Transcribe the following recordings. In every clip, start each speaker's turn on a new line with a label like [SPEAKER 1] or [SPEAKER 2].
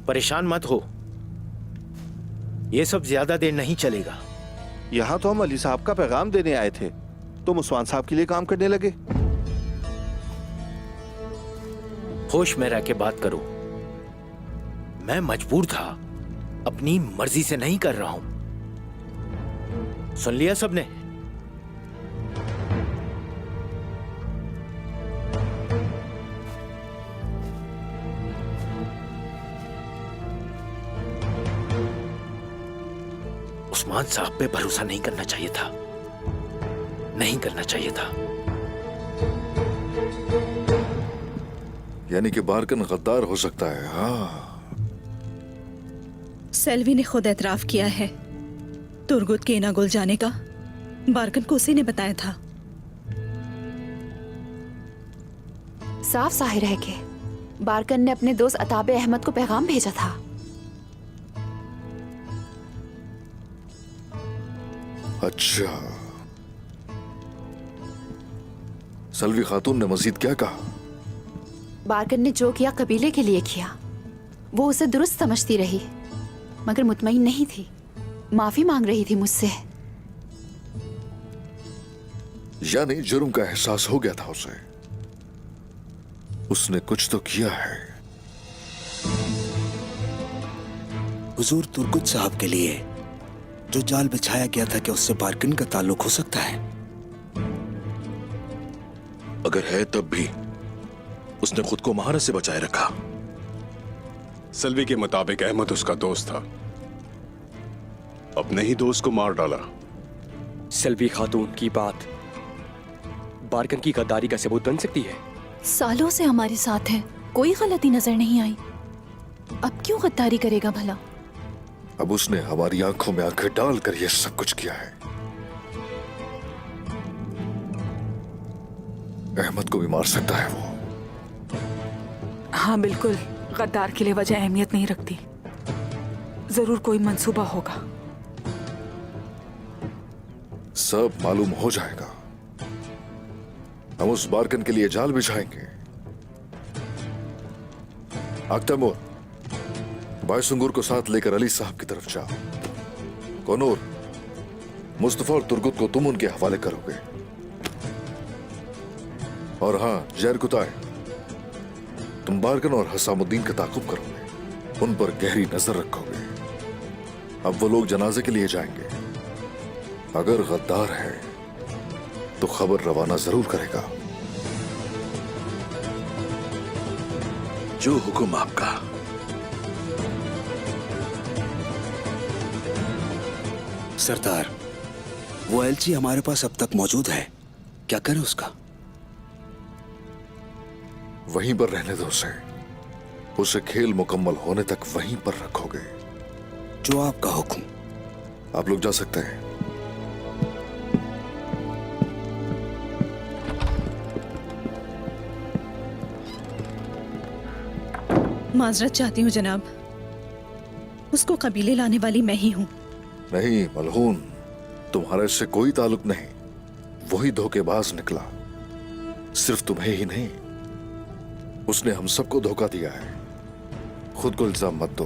[SPEAKER 1] परेशान मत हो, ये सब ज्यादा देर नहीं चलेगा।
[SPEAKER 2] यहाँ तो हम अली साहब का पैगाम देने आए थे, तुम उस्मान साहब के लिए काम करने लगे।
[SPEAKER 1] होश में रह के बात करो। मैं मजबूर था, अपनी मर्जी से नहीं कर रहा हूं। सुन लिया सबने? उस्मान साहब पे भरोसा नहीं करना चाहिए था, नहीं करना चाहिए था।
[SPEAKER 3] यानी कि बारकन गद्दार हो सकता है। हाँ,
[SPEAKER 4] सेल्वी ने खुद एतराफ किया है, तुर्गुत के इनागुल जाने का बारकन को उसी ने बताया था।
[SPEAKER 5] साफ जाहिर है कि बारकन ने अपने दोस्त अताबे अहमद को पैगाम भेजा था।
[SPEAKER 3] अच्छा, सल्वी खातून ने मजीद क्या कहा?
[SPEAKER 5] बारकन ने जो किया कबीले के लिए किया, वो उसे दुरुस्त समझती रही, मगर मुतमईन नहीं थी, माफी मांग रही थी मुझसे।
[SPEAKER 3] यानी जुर्म का एहसास हो गया था उसे, उसने कुछ तो किया है।
[SPEAKER 6] हुजूर, तुर्गुत साहब के लिए जो जाल बिछाया गया था, कि उससे बारकन का ताल्लुक हो सकता है?
[SPEAKER 7] अगर है तब भी उसने खुद को महारत से बचाए रखा।
[SPEAKER 8] सल्वी के मुताबिक अहमद उसका दोस्त था, अपने ही दोस्त को मार डाला।
[SPEAKER 9] सल्वी खातून की बात बारकन की गद्दारी का सबूत बन सकती है।
[SPEAKER 10] सालों से हमारे साथ है, कोई गलती नजर नहीं आई, अब क्यों गद्दारी करेगा भला?
[SPEAKER 3] अब उसने हमारी आंखों में आंखें डालकर यह सब कुछ किया है। अहमद को भी मार सकता है वो।
[SPEAKER 4] हाँ बिल्कुल, गद्दार के लिए वजह अहमियत नहीं रखती, जरूर कोई मंसूबा होगा।
[SPEAKER 3] सब मालूम हो जाएगा। हम उस बारकन के लिए जाल बिछाएंगे। अख्तमोर, बायसुंगूर को साथ लेकर अली साहब की तरफ जाओ। कोनूर, मुस्तफा और तुर्गुत को तुम उनके हवाले करोगे। और हां, जैर कुताए, तुम बारकन और हसामुद्दीन का ताकुब करोगे, उन पर गहरी नजर रखोगे। अब वो लोग जनाजे के लिए जाएंगे, अगर गद्दार है तो खबर रवाना जरूर करेगा।
[SPEAKER 7] जो हुक्म आपका।
[SPEAKER 6] सरदार, वो एलची हमारे पास अब तक मौजूद है, क्या करें उसका?
[SPEAKER 3] वहीं पर रहने दो उसे खेल मुकम्मल होने तक वहीं पर रखोगे।
[SPEAKER 6] जो आपका हुक्म।
[SPEAKER 3] आप लोग जा सकते हैं।
[SPEAKER 4] माजरत चाहती हूँ जनाब, उसको कबीले लाने वाली मैं ही हूँ।
[SPEAKER 3] नहीं मलहून, तुम्हारा इससे कोई ताल्लुक नहीं। वही धोखेबाज निकला, सिर्फ तुम्हें ही नहीं, उसने हम सबको धोखा दिया है। खुद को इल्जाम मत दो।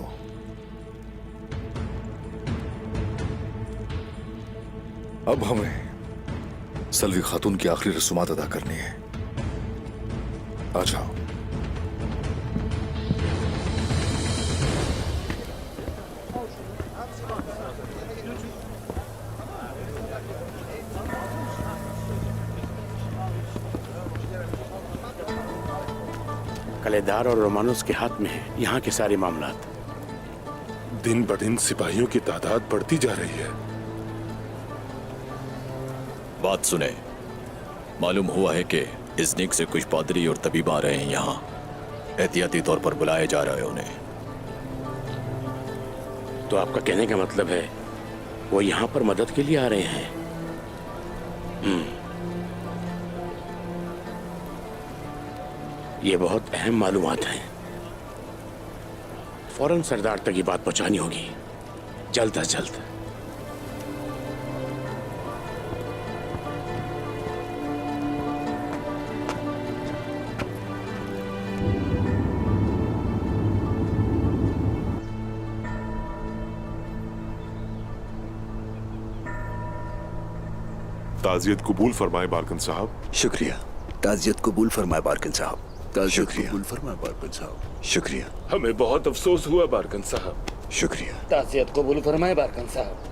[SPEAKER 3] अब हमें सल्वी खातून की आखिरी रसूमात अदा करनी है। आ जाओ।
[SPEAKER 1] कलेदार और रोमानोस के हाथ में है यहाँ के सारे मामलात।
[SPEAKER 8] दिन ब दिन सिपाहियों की तादाद बढ़ती जा रही है।
[SPEAKER 11] बात सुने, मालूम हुआ है कि इस्निक से कुछ पादरी और तबीब आ रहे हैं यहाँ। एहतियाती तौर पर बुलाया जा रहा है उन्हें।
[SPEAKER 1] तो आपका कहने का मतलब है वो यहाँ पर मदद के लिए आ रहे हैं? ये बहुत अहम मालूमात हैं। फौरन सरदार तक ये बात पहुंचानी होगी, जल्द अज जल्द।
[SPEAKER 8] ताजियत कबूल फरमाए बारकन साहब।
[SPEAKER 6] शुक्रिया। ताजियत कबूल फरमाए बारकन साहब। ताजियत कबूल फरमाए बारकन साहब। शुक्रिया।
[SPEAKER 8] हमें बहुत अफसोस हुआ बारकन साहब।
[SPEAKER 6] शुक्रिया।
[SPEAKER 12] ताज़ियत कबूल फरमाए बारकन साहब।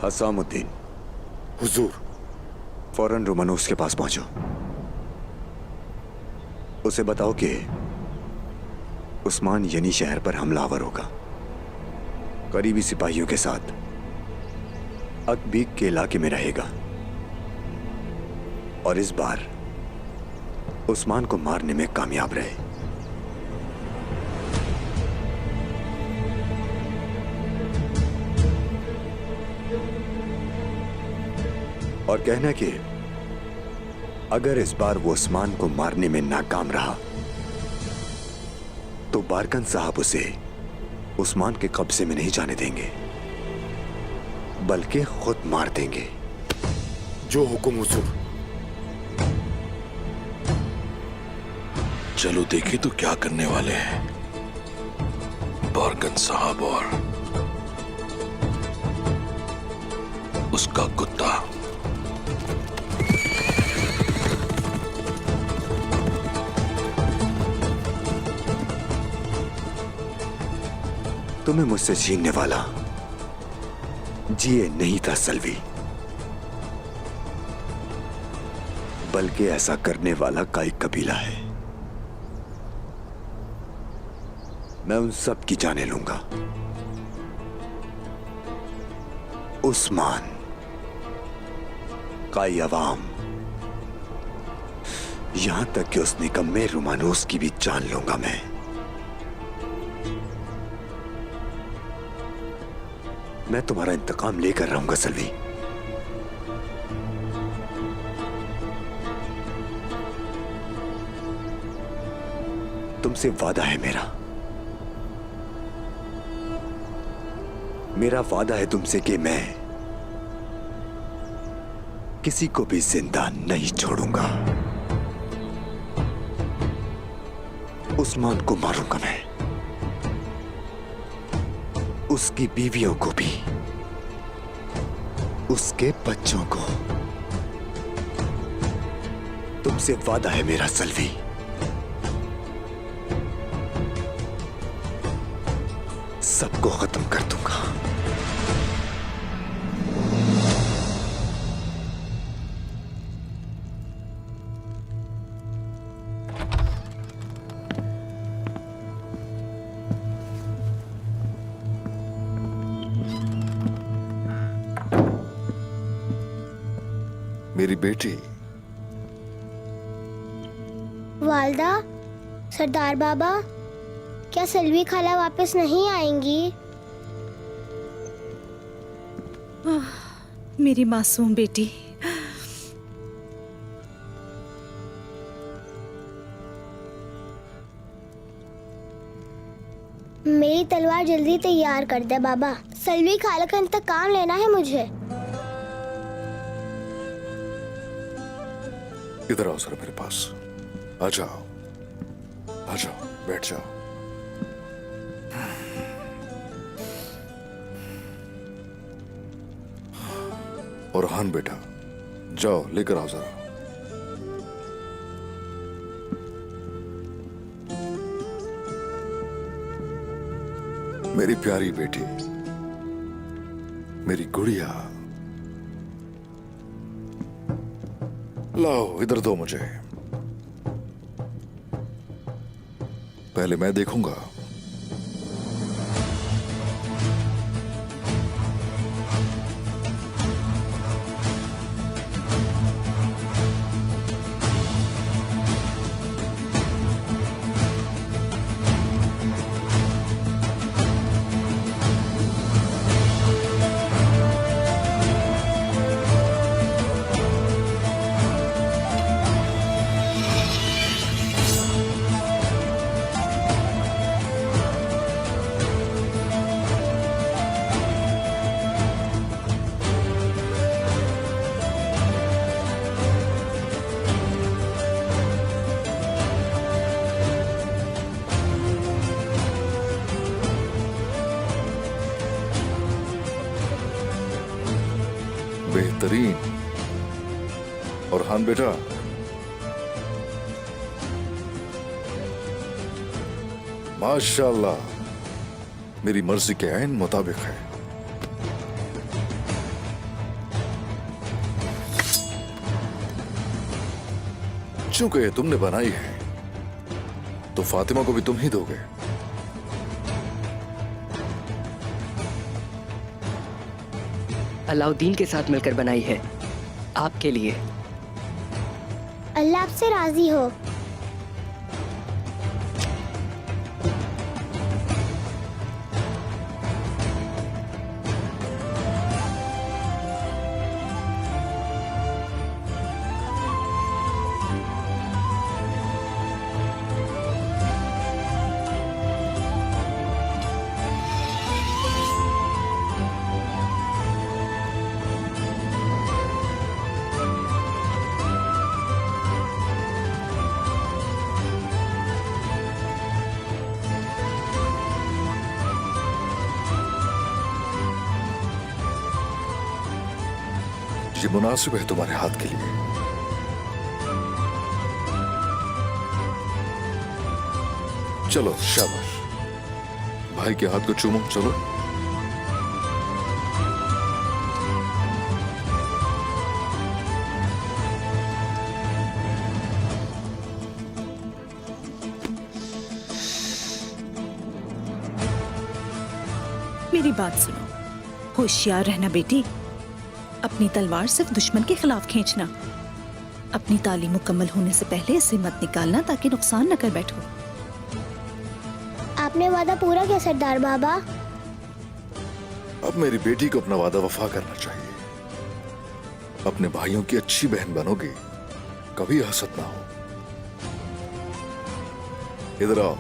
[SPEAKER 6] हसामुद्दीन,
[SPEAKER 8] हुजूर।
[SPEAKER 6] फौरन रोमानोस के पास पहुंचो। उसे बताओ कि उस्मान यनी शहर पर हमलावर होगा। करीबी सिपाहियों के साथ अकबीक के इलाके में रहेगा और इस बार उस्मान को मारने में कामयाब रहे। और कहना कि अगर इस बार वो उस्मान को मारने में नाकाम रहा तो बारकन साहब उसे उस्मान के कब्जे में नहीं जाने देंगे, बल्कि खुद मार देंगे।
[SPEAKER 8] जो हुक्म हुजूर।
[SPEAKER 7] चलो देखे तो क्या करने वाले हैं बारकन साहब और उसका कुत्ता।
[SPEAKER 6] तुम्हें मुझसे छीनने वाला जिए नहीं था सल्वी, बल्कि ऐसा करने वाला का एक कबीला है। मैं उन सब की जाने लूंगा। उस्मान, काई अवाम, यहां तक कि उस निकम्मे रोमानोस की भी जान लूंगा मैं। मैं तुम्हारा इंतकाम लेकर रहूंगा सल्वी। तुमसे वादा है मेरा। मेरा वादा है तुमसे कि मैं किसी को भी जिंदा नहीं छोड़ूंगा। उस्मान को मारूंगा मैं, उसकी बीवियों को भी, उसके बच्चों को। तुमसे वादा है मेरा सल्वी। सबको खत्म कर दूंगा।
[SPEAKER 3] मेरी बेटी।
[SPEAKER 13] वालदा, सरदार बाबा, क्या सल्वी खाला वापस नहीं आएंगी?
[SPEAKER 4] मेरी मासूम बेटी।
[SPEAKER 13] मेरी तलवार जल्दी तैयार कर दे बाबा। सल्वी खाला का इंतकाम लेना है मुझे।
[SPEAKER 3] इधर आओ सर मेरे पास। आ जाओ, आ जाओ, बैठ जाओ। और हान बेटा, जाओ लेकर आओ जरा। मेरी प्यारी बेटी, मेरी गुड़िया, लाओ इधर दो मुझे। पहले मैं देखूंगा। बेहतरीन। और हान बेटा, माशाल्लाह, मेरी मर्जी के ऐन मुताबिक है। चूंकि ये तुमने बनाई है तो फातिमा को भी तुम ही दोगे।
[SPEAKER 14] अलाउद्दीन के साथ मिलकर बनाई है, आपके लिए।
[SPEAKER 13] अल्लाह आपसे राजी हो।
[SPEAKER 3] ये मुनासिब है तुम्हारे हाथ के लिए। चलो शाबाश, भाई के हाथ को चूमो। चलो
[SPEAKER 4] मेरी बात सुनो, होशियार रहना बेटी। अपनी तलवार सिर्फ दुश्मन के खिलाफ खींचना। अपनी तालीम मुकम्मल होने से पहले इसे मत निकालना ताकि नुकसान न कर बैठो।
[SPEAKER 13] आपने वादा पूरा किया सरदार बाबा।
[SPEAKER 3] अब मेरी बेटी को अपना वादा वफा करना चाहिए। अपने भाइयों की अच्छी बहन बनोगी, कभी हसद ना हो। इधर आओ,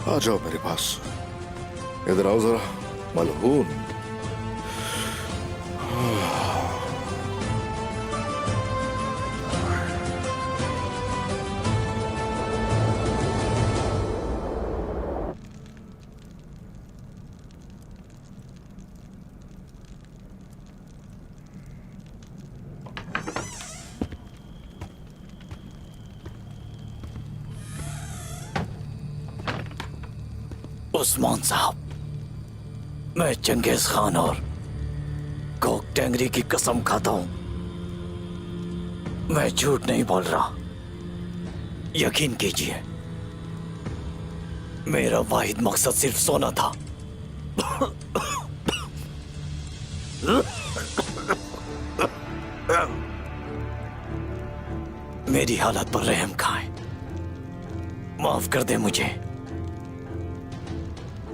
[SPEAKER 3] आ जाओ मेरे पास। इधर आओ जरा, मलहून।
[SPEAKER 11] उस्मान साहब, मैं चंगेज खान और कोक टेंगरी की कसम खाता हूं, मैं झूठ नहीं बोल रहा। यकीन कीजिए, मेरा वाहिद मकसद सिर्फ सोना था। मेरी हालत पर रहम खाएं, माफ कर दे मुझे।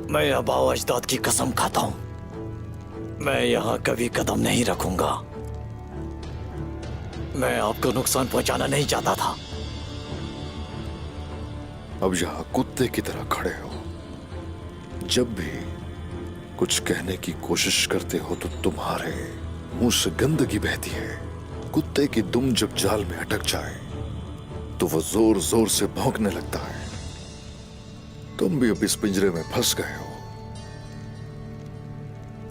[SPEAKER 11] मैं आबाओ अजदाद की कसम खाता हूं, मैं यहां कभी कदम नहीं रखूंगा। मैं आपको नुकसान पहुंचाना नहीं चाहता था।
[SPEAKER 3] अब यहां कुत्ते की तरह खड़े हो। जब भी कुछ कहने की कोशिश करते हो तो तुम्हारे मुंह से गंदगी बहती है। कुत्ते की दुम जब जाल में अटक जाए तो वो जोर जोर से भौंकने लगता है। तुम भी अब इस पिंजरे में फंस गए हो।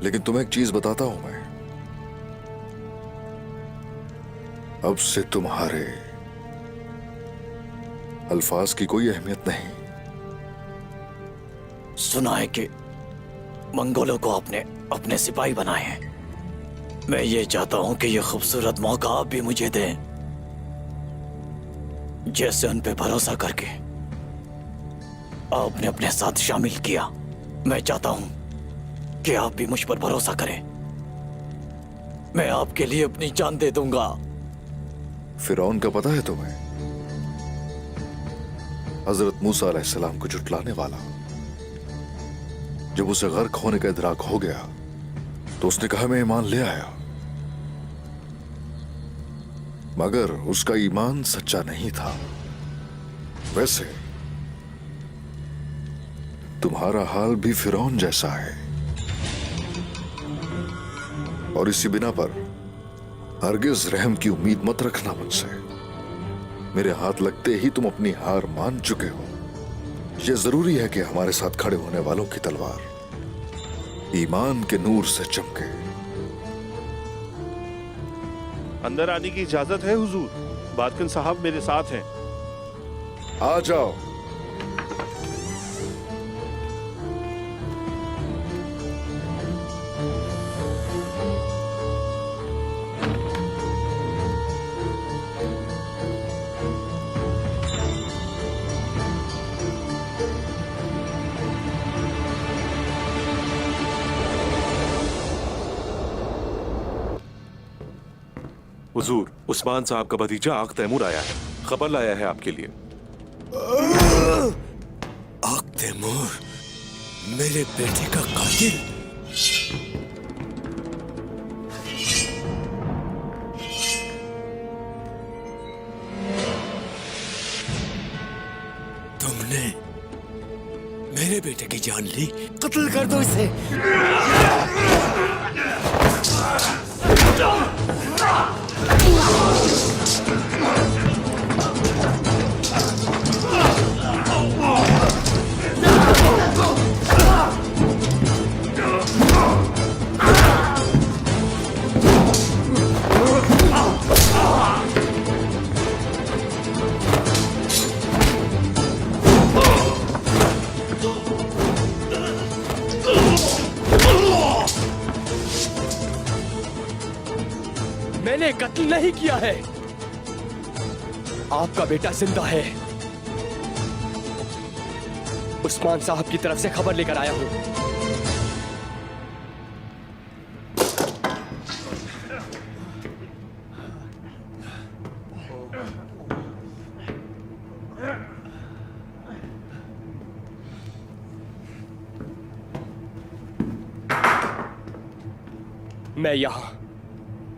[SPEAKER 3] लेकिन तुम्हें एक चीज बताता हूं मैं, अब से तुम्हारे अल्फाज की कोई अहमियत नहीं।
[SPEAKER 11] सुना है कि मंगोलों को अपने सिपाही बनाए हैं। मैं ये चाहता हूं कि ये खूबसूरत मौका आप भी मुझे दें। जैसे उन पे भरोसा करके आपने अपने साथ शामिल किया, मैं चाहता हूं कि आप भी मुझ पर भरोसा करें। मैं आपके लिए अपनी जान दे दूंगा।
[SPEAKER 3] फिरौन का पता है तुम्हें? हजरत मूसा अलैहिस्सलाम को जुटलाने वाला। जब उसे गर्क होने का इदराक हो गया तो उसने कहा मैं ईमान ले आया, मगर उसका ईमान सच्चा नहीं था। वैसे तुम्हारा हाल भी फिरौन जैसा है, और इसी बिना पर हरगिज रहम की उम्मीद मत रखना मुझसे। मेरे हाथ लगते ही तुम अपनी हार मान चुके हो। यह जरूरी है कि हमारे साथ खड़े होने वालों की तलवार ईमान के नूर से चमके।
[SPEAKER 2] अंदर आने की इजाजत है हुजूर। बारकन साहब मेरे साथ हैं।
[SPEAKER 3] आ जाओ।
[SPEAKER 8] हुजूर, उस्मान साहब का भतीजा आग तैमूर आया है, खबर लाया है आपके लिए।
[SPEAKER 6] आग तैमूर मेरे बेटे का कातिल? तुमने मेरे बेटे की जान ली, कत्ल कर दो इसे।
[SPEAKER 9] मैंने कत्ल नहीं किया है। आपका बेटा जिंदा है। उस्मान साहब की तरफ से खबर लेकर आया हूं। मैं यहां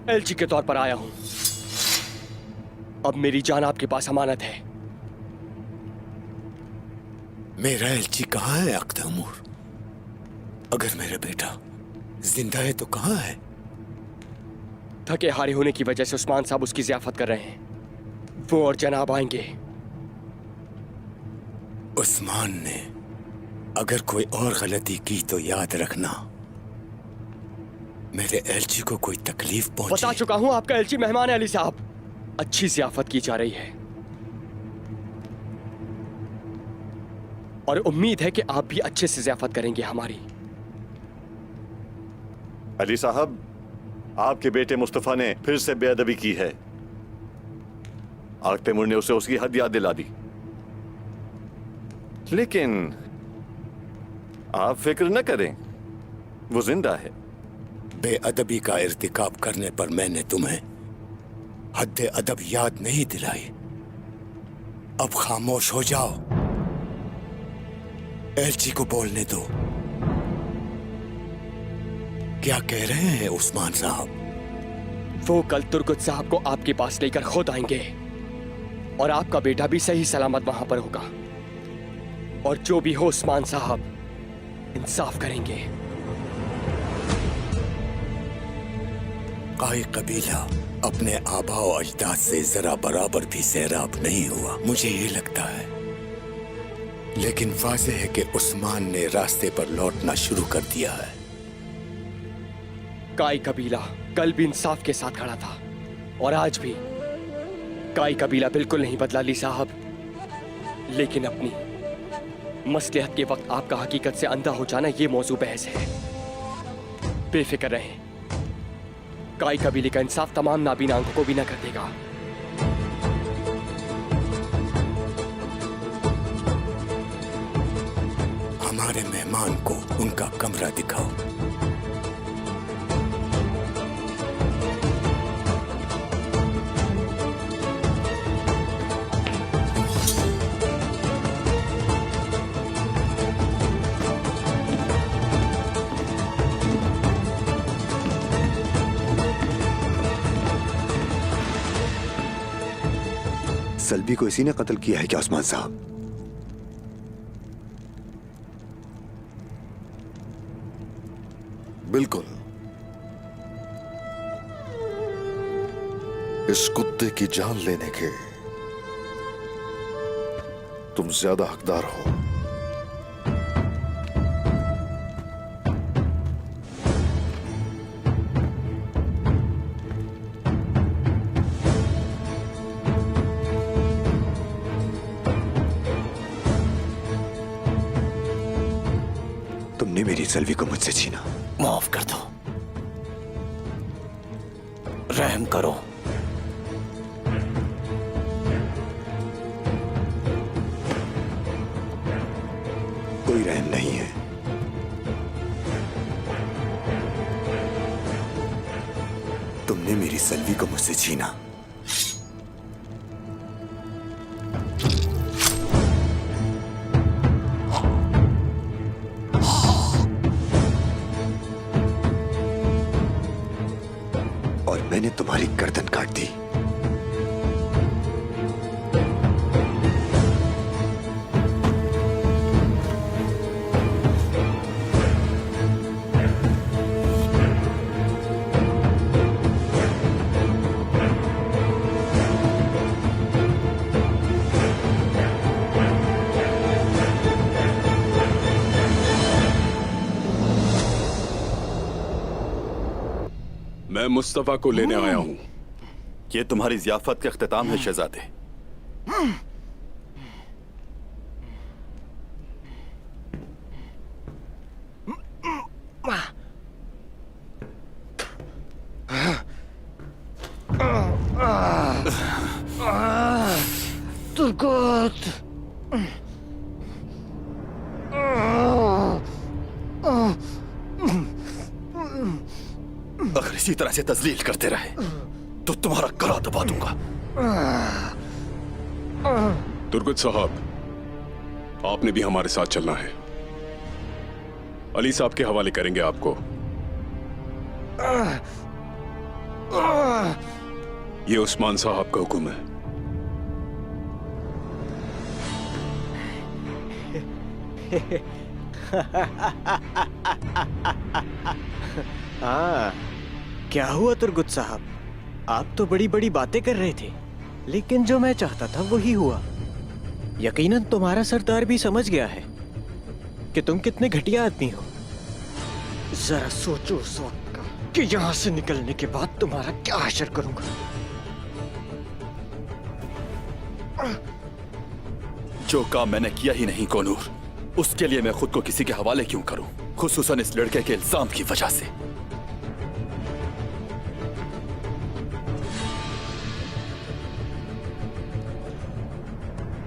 [SPEAKER 9] एलची के तौर पर आया हूं। अब मेरी जान आपके पास अमानत है।
[SPEAKER 6] मेरा एलची कहाँ है आग तैमूर? अगर मेरा बेटा जिंदा है तो कहाँ है?
[SPEAKER 9] थके हारे होने की वजह से उस्मान साहब उसकी ज़ियाफत कर रहे हैं। वो और जनाब आएंगे।
[SPEAKER 6] उस्मान ने अगर कोई और गलती की तो याद रखना, मेरे एलची को कोई तकलीफ पहुंची।
[SPEAKER 9] बता चुका हूं, आपका एलची मेहमान है अली साहब। अच्छी ज़ियाफत की जा रही है और उम्मीद है कि आप भी अच्छे से ज़ियाफत करेंगे हमारी।
[SPEAKER 15] अली साहब, आपके बेटे मुस्तफा ने फिर से बेअदबी की है। आग तैमूर ने उसे उसकी हद याद दिला दी। लेकिन आप फिक्र न करें, वो जिंदा है।
[SPEAKER 6] बेअदबी का इर्तिकाब करने पर मैंने तुम्हें हद अदब याद नहीं दिलाई। अब खामोश हो जाओ, एलची को बोलने दो। क्या कह रहे हैं उस्मान साहब?
[SPEAKER 9] वो कल तुर्गुत साहब को आपके पास लेकर खुद आएंगे और आपका बेटा भी सही सलामत वहां पर होगा। और जो भी हो उस्मान साहब इंसाफ करेंगे।
[SPEAKER 6] काई कबीला अपने आबाओ अजदाद से जरा बराबर भी सैराब नहीं हुआ, मुझे ये लगता है। लेकिन वाज़ेह है कि उस्मान ने रास्ते पर लौटना शुरू कर दिया है।
[SPEAKER 9] काई कबीला कल भी इंसाफ के साथ खड़ा था और आज भी। काई कबीला बिल्कुल नहीं बदला अली साहब, लेकिन अपनी मसलहत के वक्त आपका हकीकत से अंधा हो जाना ये मौजू बहस है। बेफिक्र रहें, काई कबीले का इंसाफ तमाम नाबीना आंखों को भी न कर देगा।
[SPEAKER 6] हमारे मेहमान को उनका कमरा दिखाओ। सल्बी को इसी ने कत्ल किया है क्या उस्मान साहब?
[SPEAKER 3] बिल्कुल। इस कुत्ते की जान लेने के तुम ज्यादा हकदार हो।
[SPEAKER 6] तुमने मेरी सल्वी को मुझसे छीना।
[SPEAKER 1] माफ कर दो, रहम करो।
[SPEAKER 6] कोई रहम नहीं है। तुमने मेरी सल्वी को मुझसे छीना। और मैंने तुम्हारी गर्दन काट दी।
[SPEAKER 16] मैं मुस्तफा को लेने आया हूं।
[SPEAKER 15] ये तुम्हारी जियाफत का इख्तिताम है शहजादे।
[SPEAKER 17] तुर्गत
[SPEAKER 15] अगर इसी तरह से तजलील करते रहे तो तुम्हारा गला दबा दूंगा।
[SPEAKER 16] तुर्गत साहब, आपने भी हमारे साथ चलना है। अली साहब के हवाले करेंगे आपको। ये उस्मान साहब का हुक्म है।
[SPEAKER 18] हाँ, क्या हुआ तुर्गुत साहब? आप तो बड़ी बड़ी बातें कर रहे थे, लेकिन जो मैं चाहता था वही हुआ। यकीनन तुम्हारा सरदार भी समझ गया है कि तुम कितने घटिया आदमी हो। जरा सोचो उस वक्त का कि यहाँ से निकलने के बाद तुम्हारा क्या हशर करूंगा।
[SPEAKER 15] जो काम मैंने किया ही नहीं कोनूर, उसके लिए मैं खुद को किसी के हवाले क्यों करूं, खुसूसन इस लड़के के इल्जाम की वजह से।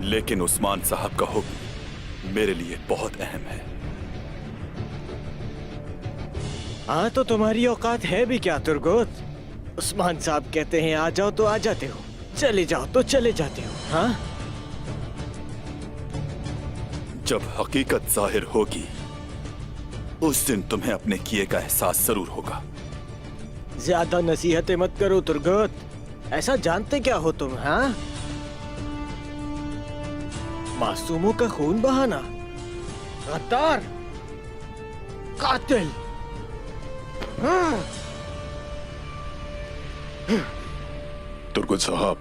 [SPEAKER 15] लेकिन उस्मान साहब का हुक्म मेरे लिए बहुत अहम है।
[SPEAKER 18] हाँ, तो तुम्हारी औकात है भी क्या तुर्गुत? उस्मान साहब कहते हैं आ जाओ तो आ जाते हो, चले जाओ तो चले जाते हो। हाँ,
[SPEAKER 15] जब हकीकत जाहिर होगी उस दिन तुम्हें अपने किए का एहसास जरूर होगा।
[SPEAKER 18] ज्यादा नसीहतें मत करो तुर्गुत, ऐसा जानते क्या हो तुम? हाँ, मासूमों का खून बहाना, गद्दार, कातिल। हाँ।
[SPEAKER 16] तुर्गुत साहब,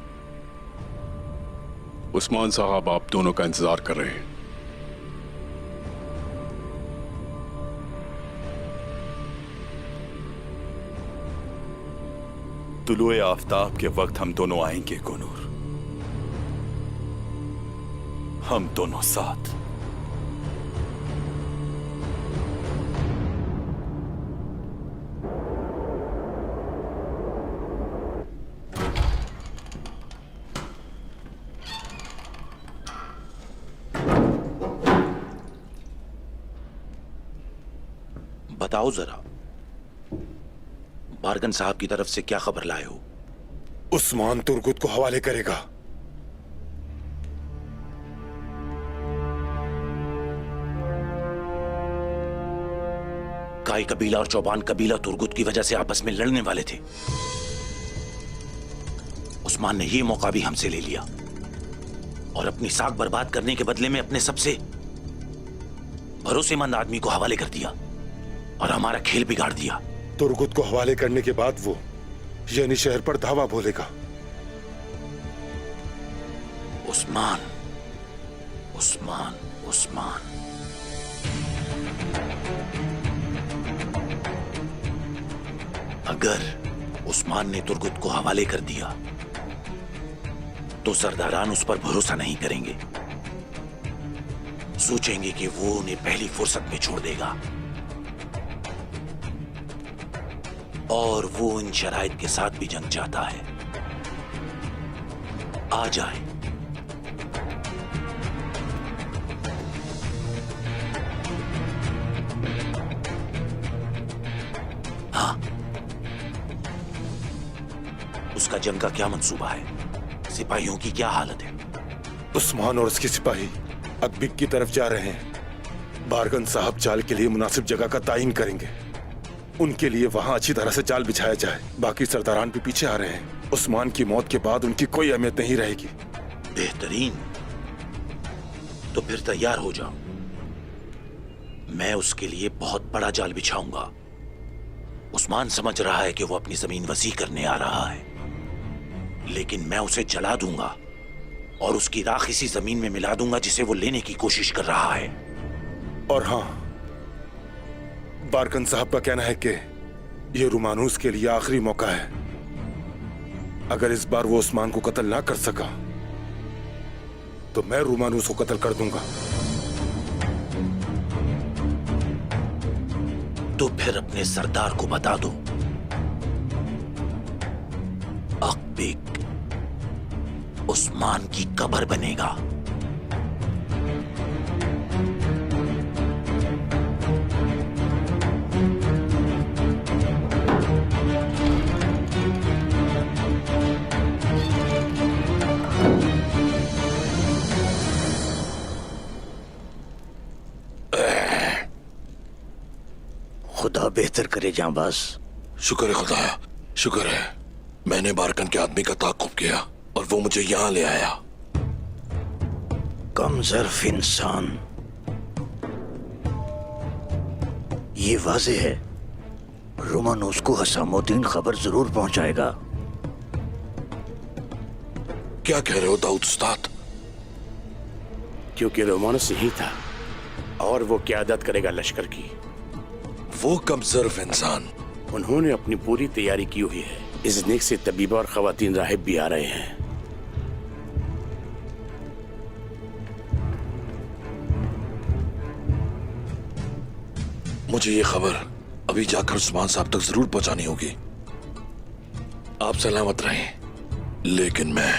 [SPEAKER 16] उस्मान साहब आप दोनों का इंतजार कर रहे हैं।
[SPEAKER 15] तुलुए आफताब के वक्त हम दोनों आएंगे कोनूर, हम दोनों साथ।
[SPEAKER 19] बताओ जरा, बारगन साहब की तरफ से क्या खबर लाए हो?
[SPEAKER 6] उस्मान तुर्गुत को हवाले करेगा।
[SPEAKER 19] काई कबीला और चौबान कबीला तुर्गुत की वजह से आपस में लड़ने वाले थे। उस्मान ने यह मौका भी हमसे ले लिया और अपनी साख बर्बाद करने के बदले में अपने सबसे भरोसेमंद आदमी को हवाले कर दिया और हमारा खेल बिगाड़ दिया।
[SPEAKER 6] तुर्गुत को हवाले करने के बाद वो यानी शहर पर धावा बोलेगा।
[SPEAKER 19] उस्मान, उस्मान, उस्मान। अगर उस्मान ने तुर्गुत को हवाले कर दिया तो सरदारान उस पर भरोसा नहीं करेंगे। सोचेंगे कि वो उन्हें पहली फुर्सत में छोड़ देगा और वो इन शराइत के साथ भी जंग चाहता है। आ जाए। हाँ, उसका जंग का क्या मंसूबा है? सिपाहियों की क्या हालत है?
[SPEAKER 8] उस्मान और उसके सिपाही अकबिक की तरफ जा रहे हैं। बारगन साहब चाल के लिए मुनासिब जगह का तायीन करेंगे। उनके लिए वहां अच्छी तरह से जाल बिछाया जाए। बाकी सरदारान भी पीछे आ रहे हैं। उस्मान की मौत के बाद उनकी कोई अहमियत नहीं रहेगी।
[SPEAKER 19] बेहतरीन, तो फिर तैयार हो जाओ। मैं उसके लिए बहुत बड़ा जाल बिछाऊंगा। उस्मान समझ रहा है कि वो अपनी जमीन वसी करने आ रहा है, लेकिन मैं उसे जला दूंगा और उसकी राख इसी जमीन में मिला दूंगा जिसे वो लेने की कोशिश कर रहा है।
[SPEAKER 8] और हाँ, बारकन साहब का कहना है कि ये रुमानूस के लिए आखिरी मौका है। अगर इस बार वो उस्मान को कत्ल ना कर सका तो मैं रुमानूस को कत्ल कर दूंगा।
[SPEAKER 19] तो फिर अपने सरदार को बता दो, अकबिक उस्मान की कब्र बनेगा।
[SPEAKER 11] खुदा बेहतर करे जांबाज।
[SPEAKER 7] शुक्र है खुदाया, शुक्र है। मैंने बारकन के आदमी का ताक़ुब किया और वो मुझे यहां ले आया।
[SPEAKER 11] कमजोर इंसान। ये वाज़ेह है रोमानोस को हसामुद्दीन खबर जरूर पहुंचाएगा।
[SPEAKER 7] क्या कह रहे हो दाऊद उस्ताद?
[SPEAKER 17] क्योंकि रोमानोस यही था और वो क़यादत करेगा लश्कर की।
[SPEAKER 7] वो कमजोर इंसान।
[SPEAKER 17] उन्होंने अपनी पूरी तैयारी की हुई है। इज़्निक से तबीबा और खवातीन राहिब भी आ रहे हैं।
[SPEAKER 7] मुझे ये खबर अभी जाकर उस्मान साहब तक जरूर पहुंचानी होगी। आप सलामत रहें, लेकिन मैं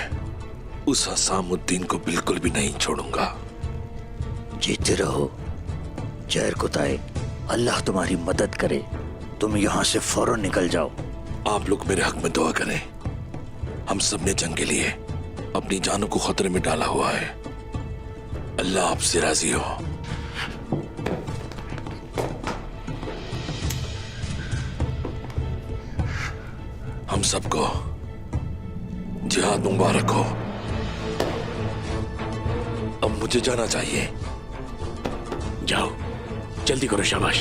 [SPEAKER 7] उस हसामुद्दीन को बिल्कुल भी नहीं छोड़ूंगा।
[SPEAKER 11] जीते रहो जहर कुताए। अल्लाह तुम्हारी मदद करे। तुम यहाँ से फौरन निकल जाओ।
[SPEAKER 7] आप लोग मेरे हक में दुआ करें। हम सब ने जंग के लिए अपनी जानों को खतरे में डाला हुआ है। अल्लाह आपसे राजी हो। हम सबको जिहाद मुबारक हो। अब मुझे जाना चाहिए।
[SPEAKER 17] जाओ, जल्दी करो, शाबाश।